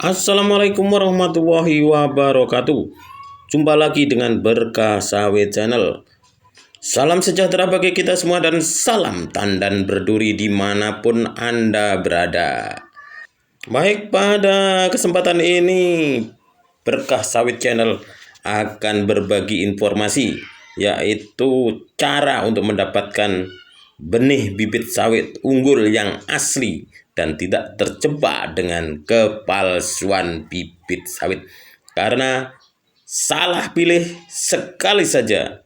Assalamualaikum warahmatullahi wabarakatuh. Jumpa lagi dengan Berkah Sawit Channel. Salam sejahtera bagi kita semua dan salam tandan berduri dimanapun Anda berada. Baik, pada kesempatan ini Berkah Sawit Channel akan berbagi informasi, yaitu cara untuk mendapatkan benih bibit sawit unggul yang asli dan tidak terjebak dengan kepalsuan bibit sawit. Karena salah pilih sekali saja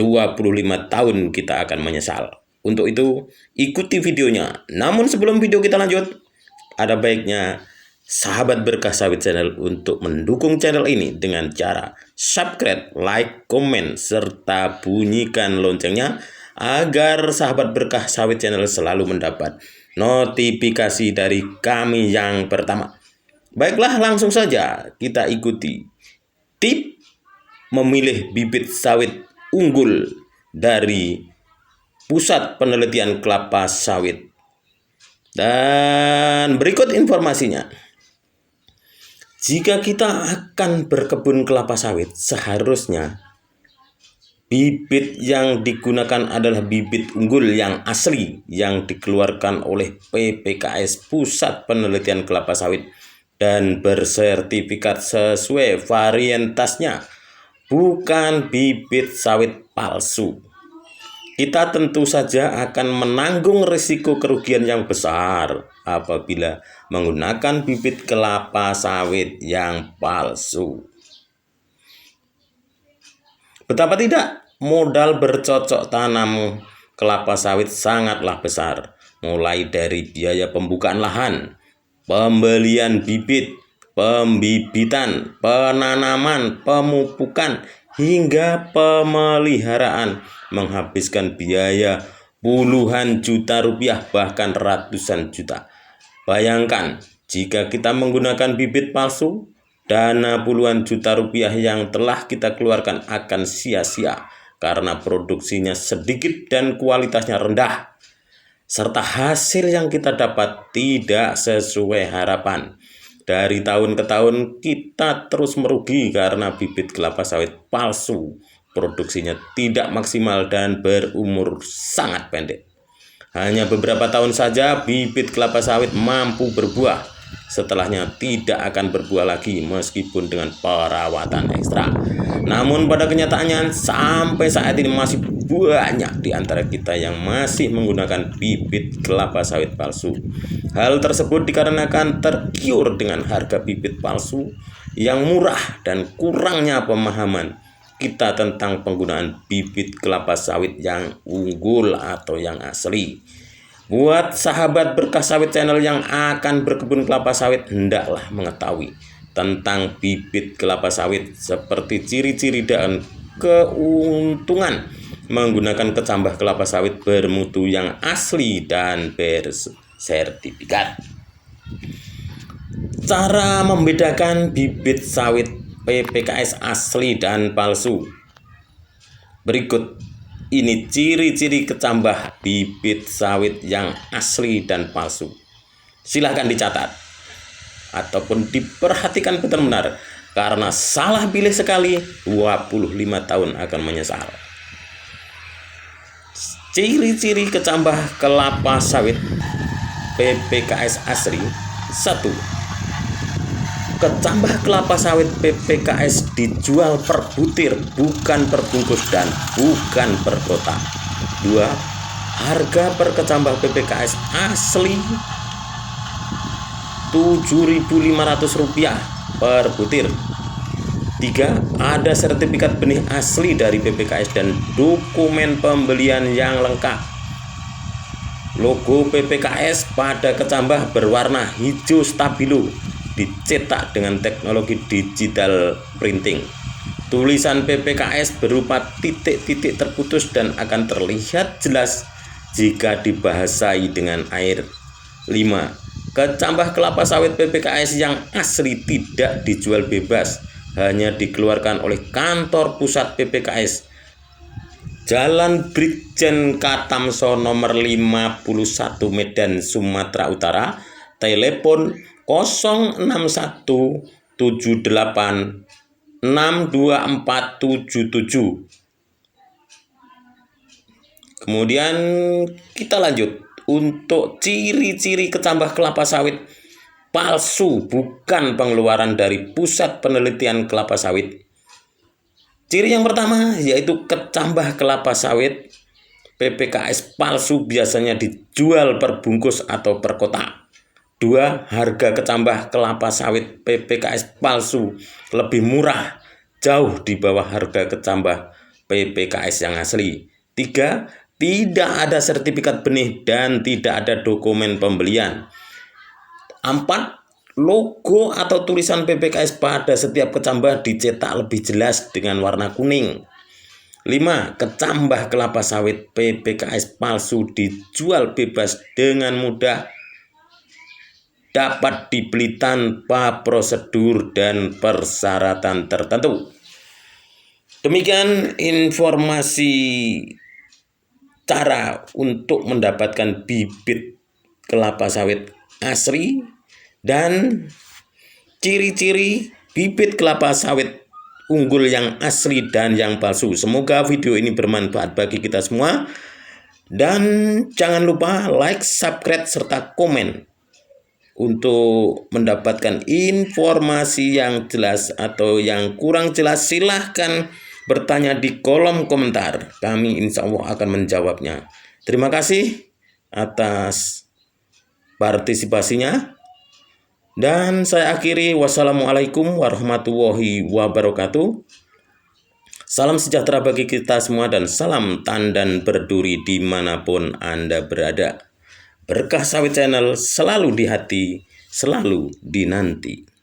25 tahun kita akan menyesal. Untuk itu ikuti videonya. Namun sebelum video kita lanjut, ada baiknya sahabat Berkah Sawit Channel untuk mendukung channel ini dengan cara subscribe, like, komen, serta bunyikan loncengnya agar sahabat Berkah Sawit Channel selalu mendapat notifikasi dari kami yang pertama. Baiklah, langsung saja kita ikuti tip memilih bibit sawit unggul dari Pusat Penelitian Kelapa Sawit. Dan berikut informasinya. Jika kita akan berkebun kelapa sawit, seharusnya bibit yang digunakan adalah bibit unggul yang asli yang dikeluarkan oleh PPKS Pusat Penelitian Kelapa Sawit dan bersertifikat sesuai varietasnya, bukan bibit sawit palsu. Kita tentu saja akan menanggung risiko kerugian yang besar apabila menggunakan bibit kelapa sawit yang palsu. Betapa tidak, modal bercocok tanam kelapa sawit sangatlah besar, mulai dari biaya pembukaan lahan, pembelian bibit, pembibitan, penanaman, pemupukan, hingga pemeliharaan, menghabiskan biaya puluhan juta rupiah bahkan ratusan juta. Bayangkan jika kita menggunakan bibit palsu, dana puluhan juta rupiah yang telah kita keluarkan akan sia-sia karena produksinya sedikit dan kualitasnya rendah, serta hasil yang kita dapat tidak sesuai harapan. Dari tahun ke tahun kita terus merugi karena bibit kelapa sawit palsu produksinya tidak maksimal dan berumur sangat pendek. Hanya beberapa tahun saja bibit kelapa sawit mampu berbuah, setelahnya tidak akan berbuah lagi meskipun dengan perawatan ekstra. Namun pada kenyataannya sampai saat ini masih banyak di antara kita yang masih menggunakan bibit kelapa sawit palsu. Hal tersebut dikarenakan tergiur dengan harga bibit palsu yang murah dan kurangnya pemahaman kita tentang penggunaan bibit kelapa sawit yang unggul atau yang asli. Buat sahabat Berkah Sawit Channel yang akan berkebun kelapa sawit, hendaklah mengetahui tentang bibit kelapa sawit seperti ciri-ciri dan keuntungan menggunakan kecambah kelapa sawit bermutu yang asli dan bersertifikat. Cara membedakan bibit sawit PPKS asli dan palsu. Berikut ini ciri-ciri kecambah bibit sawit yang asli dan palsu. Silahkan dicatat ataupun diperhatikan benar-benar, karena salah pilih sekali 25 tahun akan menyesal. Ciri-ciri kecambah kelapa sawit PPKS asli. 1. Kecambah kelapa sawit PPKS dijual per butir, bukan per bungkus dan bukan per kotak. 2. Harga per kecambah PPKS asli Rp7.500 per butir. 3. Ada sertifikat benih asli dari PPKS dan dokumen pembelian yang lengkap. Logo PPKS pada kecambah berwarna hijau stabilo, dicetak dengan teknologi digital printing. Tulisan PPKS berupa titik-titik terputus dan akan terlihat jelas jika dibahasai dengan air. 5. Kecambah kelapa sawit PPKS yang asli tidak dijual bebas, hanya dikeluarkan oleh kantor pusat PPKS, Jalan Brigjen Katamso nomor 51 Medan, Sumatera Utara. Telepon 06178624477. Kemudian kita lanjut untuk ciri-ciri kecambah kelapa sawit palsu bukan pengeluaran dari Pusat Penelitian Kelapa Sawit. Ciri yang pertama yaitu kecambah kelapa sawit PPKS palsu biasanya dijual per bungkus atau per kotak. 2. Harga kecambah kelapa sawit PPKS palsu lebih murah, jauh di bawah harga kecambah PPKS yang asli. 3. Tidak ada sertifikat benih dan tidak ada dokumen pembelian. 4. Logo atau tulisan PPKS pada setiap kecambah dicetak lebih jelas dengan warna kuning. 5. Kecambah kelapa sawit PPKS palsu dijual bebas dengan mudah, dapat dibeli tanpa prosedur dan persyaratan tertentu. Demikian informasi cara untuk mendapatkan bibit kelapa sawit asli dan ciri-ciri bibit kelapa sawit unggul yang asli dan yang palsu. Semoga video ini bermanfaat bagi kita semua. Dan jangan lupa like, subscribe, serta komen untuk mendapatkan informasi yang jelas atau yang kurang jelas. Silahkan bertanya di kolom komentar. Kami insya Allah akan menjawabnya. Terima kasih atas partisipasinya. Dan saya akhiri, wassalamualaikum warahmatullahi wabarakatuh. Salam sejahtera bagi kita semua dan salam tandan berduri dimanapun Anda berada. Berkah Sawit Channel selalu di hati, selalu dinanti.